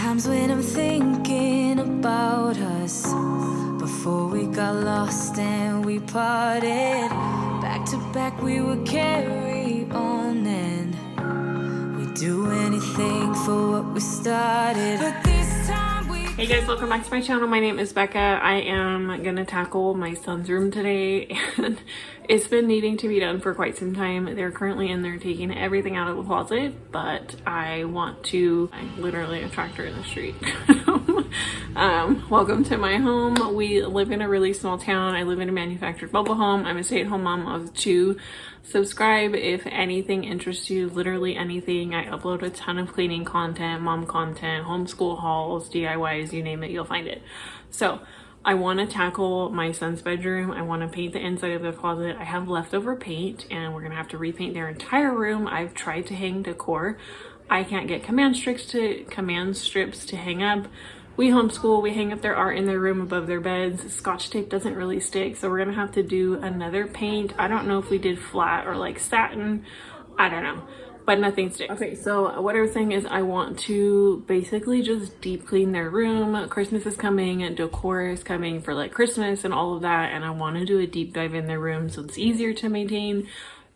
Sometimes when I'm thinking about us, before we got lost and we parted, back to back we would carry on and we'd do anything for what we started. But this time we... Hey guys, welcome back to my channel. My name is Becca. I am gonna tackle my son's room today, and it's been needing to be done for quite some time. They're currently in there taking everything out of the closet, but I literally a tractor in the street. Welcome to my home. We live in a really small town. I live in a manufactured mobile home. I'm a stay-at-home mom of 2. Subscribe if anything interests you, literally anything. I upload a ton of cleaning content, mom content, homeschool hauls, DIYs, you name it, you'll find it. So I want to tackle my son's bedroom. I want to paint the inside of the closet. I have leftover paint and we're gonna have to repaint their entire room. I've tried to hang decor. I can't get command strips to hang up. We homeschool, we hang up their art in their room above their beds. Scotch tape doesn't really stick, so we're gonna have to do another paint. I don't know if we did flat or like satin, I don't know, but nothing sticks. Okay, so what I was saying is I want to basically just deep clean their room. Christmas is coming and decor is coming for like Christmas and all of that, and I want to do a deep dive in their room so it's easier to maintain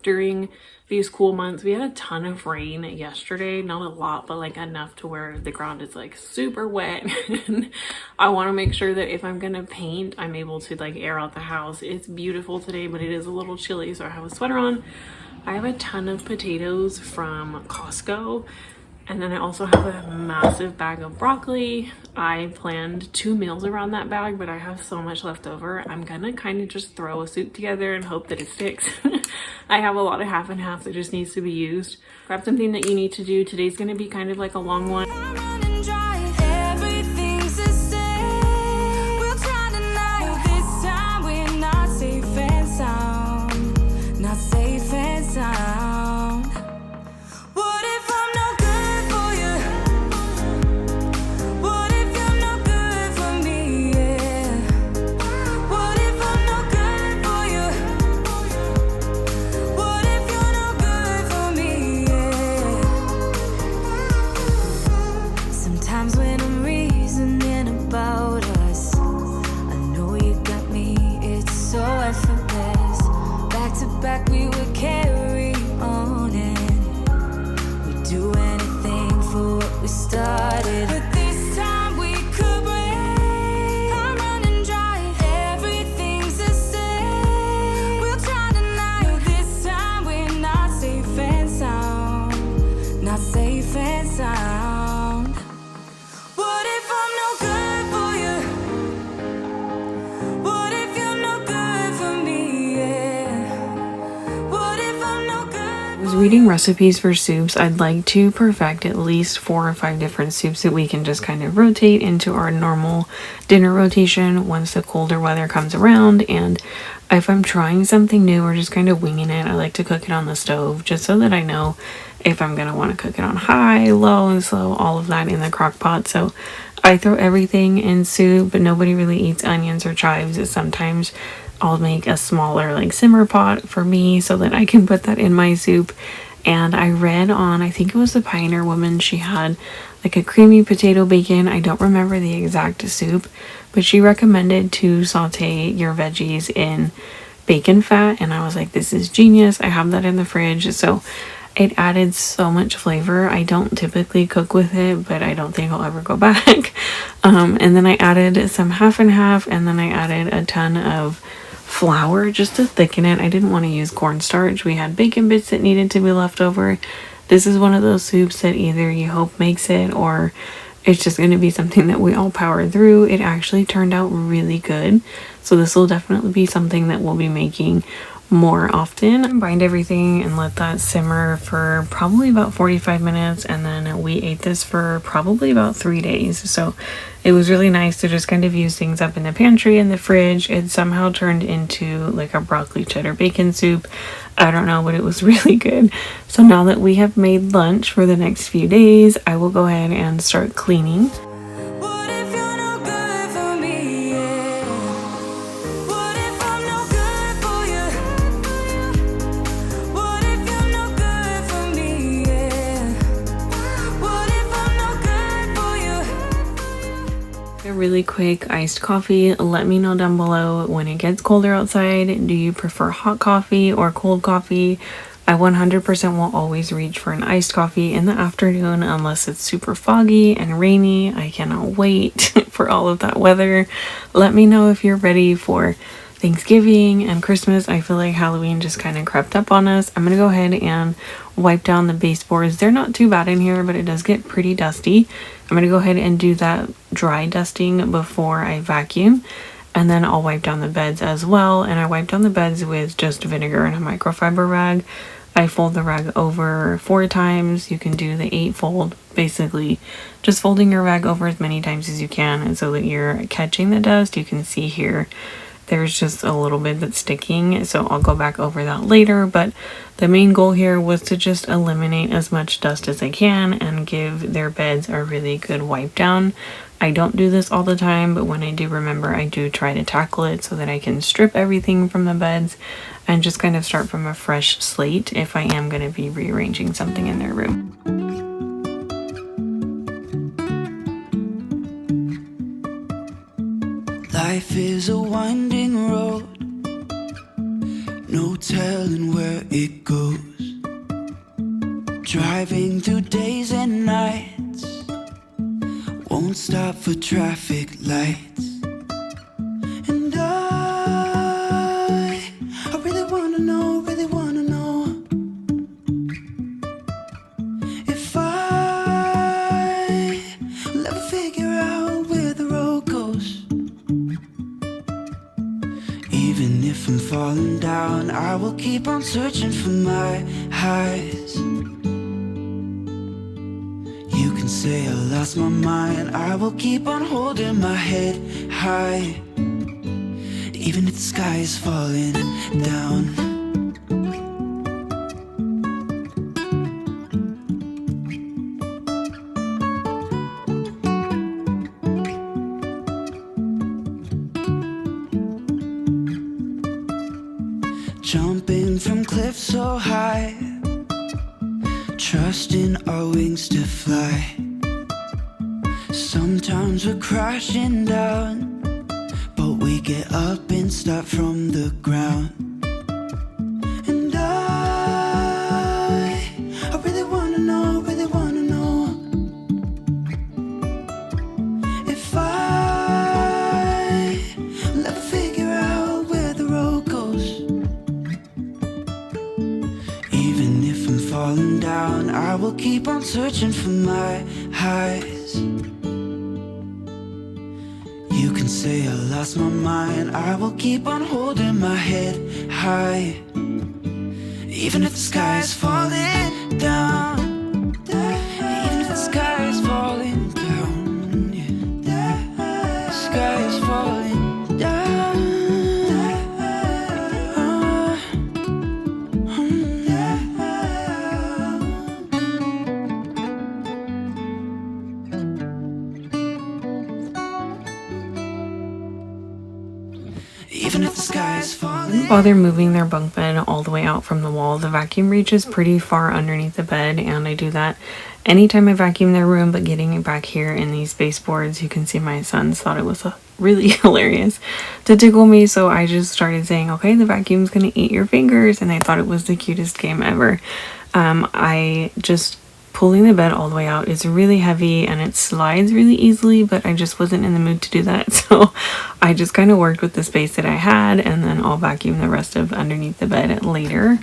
during these cool months. We had a ton of rain yesterday, not a lot, but like enough to where the ground is like super wet. And I want to make sure that if I'm gonna paint, I'm able to like air out the house. It's beautiful today, but it is a little chilly, so I have a sweater on. I have a ton of potatoes from Costco, and then I also have a massive bag of broccoli. I planned 2 meals around that bag, but I have so much left over. I'm gonna kind of just throw a soup together and hope that it sticks. I have a lot of half and half that just needs to be used. Grab something that you need to do. Today's gonna be kind of like a long one. Reading recipes for soups. I'd like to perfect at least 4 or 5 different soups that we can just kind of rotate into our normal dinner rotation once the colder weather comes around. And if I'm trying something new or just kind of winging it, I like to cook it on the stove just so that I know if I'm gonna want to cook it on high, low, and slow, all of that in the crock pot. So I throw everything in soup, but nobody really eats onions or chives. Sometimes I'll make a smaller like simmer pot for me so that I can put that in my soup. And I read on, I think it was the Pioneer Woman, she had like a creamy potato bacon. I don't remember the exact soup, but she recommended to saute your veggies in bacon fat, and I was like, this is genius. I have that in the fridge. So it added so much flavor. I don't typically cook with it, but I don't think I'll ever go back. And then I added some half and half, and then I added a ton of flour just to thicken it. I didn't want to use cornstarch. We had bacon bits that needed to be left over. This is one of those soups that either you hope makes it or it's just going to be something that we all power through. It actually turned out really good. So this will definitely be something that we'll be making more often. Combined everything and let that simmer for probably about 45 minutes, and then we ate this for probably about 3 days. So it was really nice to just kind of use things up in the pantry and the fridge. It somehow turned into like a broccoli cheddar bacon soup. I don't know, but it was really good. So now that we have made lunch for the next few days, I will go ahead and start cleaning. really quick iced coffee. Let me know down below, when it gets colder outside, do you prefer hot coffee or cold coffee? I 100% will always reach for an iced coffee in the afternoon unless it's super foggy and rainy. I cannot wait for all of that weather. Let me know if you're ready for Thanksgiving and Christmas. I feel like Halloween just kind of crept up on us. I'm going to go ahead and wipe down the baseboards. They're not too bad in here, but it does get pretty dusty. I'm going to go ahead and do that dry dusting before I vacuum. And then I'll wipe down the beds as well. And I wipe down the beds with just vinegar and a microfiber rag. I fold the rag over 4 times. You can do the 8 fold, basically just folding your rag over as many times as you can, and so that you're catching the dust. You can see here there's just a little bit that's sticking, so I'll go back over that later. But the main goal here was to just eliminate as much dust as I can and give their beds a really good wipe down. I don't do this all the time, but when I do remember, I do try to tackle it so that I can strip everything from the beds and just kind of start from a fresh slate if I am going to be rearranging something in their room. Life is a winding road, no telling where it goes. Driving through days and nights, won't stop for traffic lights. And I really wanna know if I will ever figure out where the road goes. Even if I'm falling down, I will keep on searching for my highs. You can say I lost my mind, I will keep on holding my head high. Even if the sky is falling down. Jumping from cliffs so high, trusting our wings to fly. Sometimes we're crashing down, but we get up and start from the ground. And I really wanna know if I will ever figure out where the road goes. Even if I'm falling down, I will keep on searching for my highs. You can say I lost my mind, I will keep on holding my head high. Even if the sky is falling down, even if the sky is falling down, yeah. The sky is falling down. Even if the sky is falling. While they're moving their bunk bed all the way out from the wall, the vacuum reaches pretty far underneath the bed, and I do that anytime I vacuum their room. But getting it back here in these baseboards, you can see my sons thought it was really hilarious to tickle me, so I just started saying, okay, the vacuum's gonna eat your fingers, and they thought it was the cutest game ever. I just pulling the bed all the way out is really heavy and it slides really easily, but I just wasn't in the mood to do that, so I just kind of worked with the space that I had, and then I'll vacuum the rest of underneath the bed later.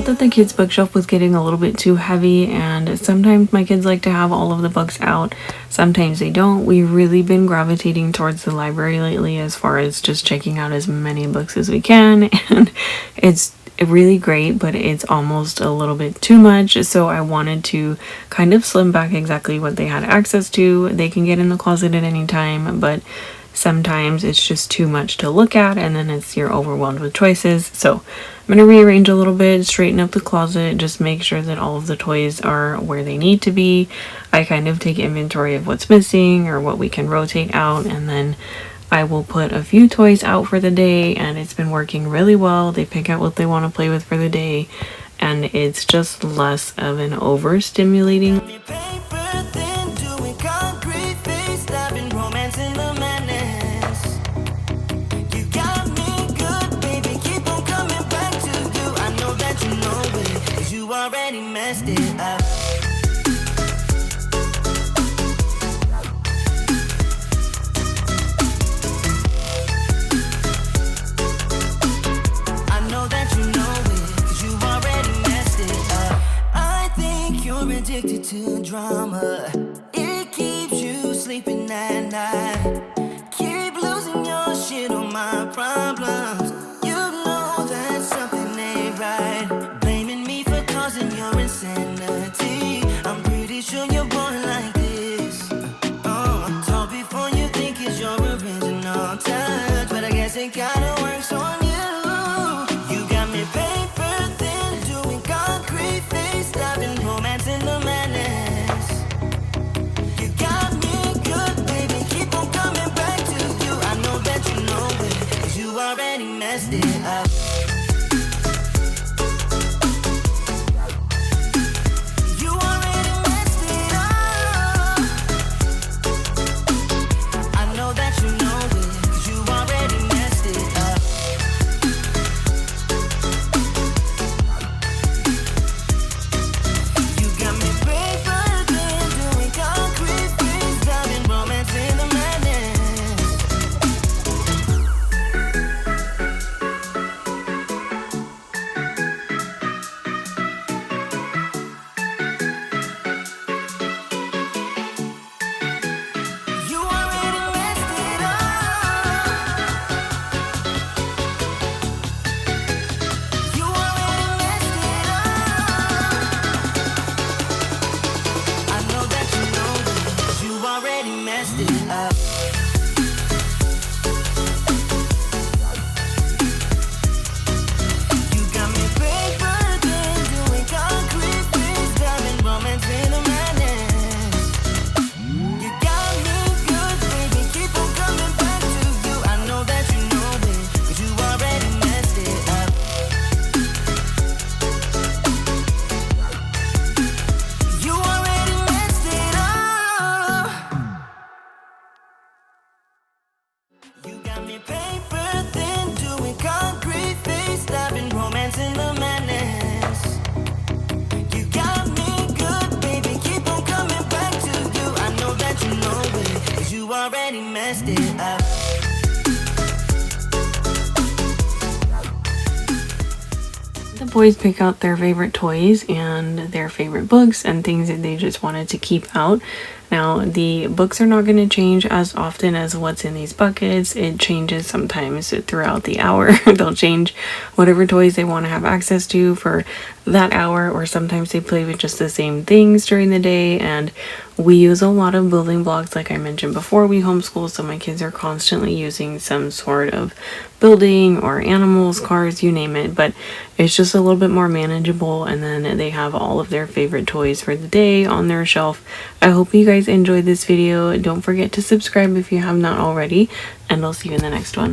That the kids' bookshelf was getting a little bit too heavy, and sometimes my kids like to have all of the books out, sometimes they don't. We've really been gravitating towards the library lately as far as just checking out as many books as we can, and it's really great, but it's almost a little bit too much. So I wanted to kind of slim back exactly what they had access to. They can get in the closet at any time, but sometimes it's just too much to look at, and then you're overwhelmed with choices. So I'm going to rearrange a little bit, straighten up the closet, just make sure that all of the toys are where they need to be. I kind of take inventory of what's missing or what we can rotate out, and then I will put a few toys out for the day, and it's been working really well. They pick out what they want to play with for the day, and it's just less of an overstimulating. Already messed it up. I know that you know it, 'cause you already messed it up. I think you're addicted to drama. It keeps you sleeping at night. Keep losing your shit on my problems. You know that something ain't right. Causing your insanity. I'm pretty sure you're born like this. Talk before you think it's your original touch, but I guess it kinda works on you. You got me paper thin, doing concrete face, loving romance in the madness. You got me good, baby, keep on coming back to you. I know that you know it, 'cause you already messed it up. Already messed it up. The boys pick out their favorite toys and their favorite books and things that they just wanted to keep out. Now, the books are not going to change as often as what's in these buckets. It changes sometimes throughout the hour. They'll change whatever toys they want to have access to for that hour, or sometimes they play with just the same things during the day. And we use a lot of building blocks. Like I mentioned before, we homeschool, so my kids are constantly using some sort of building or animals, cars, you name it, but it's just a little bit more manageable. And then they have all of their favorite toys for the day on their shelf. I hope you guys enjoyed this video. Don't forget to subscribe if you have not already, and I'll see you in the next one.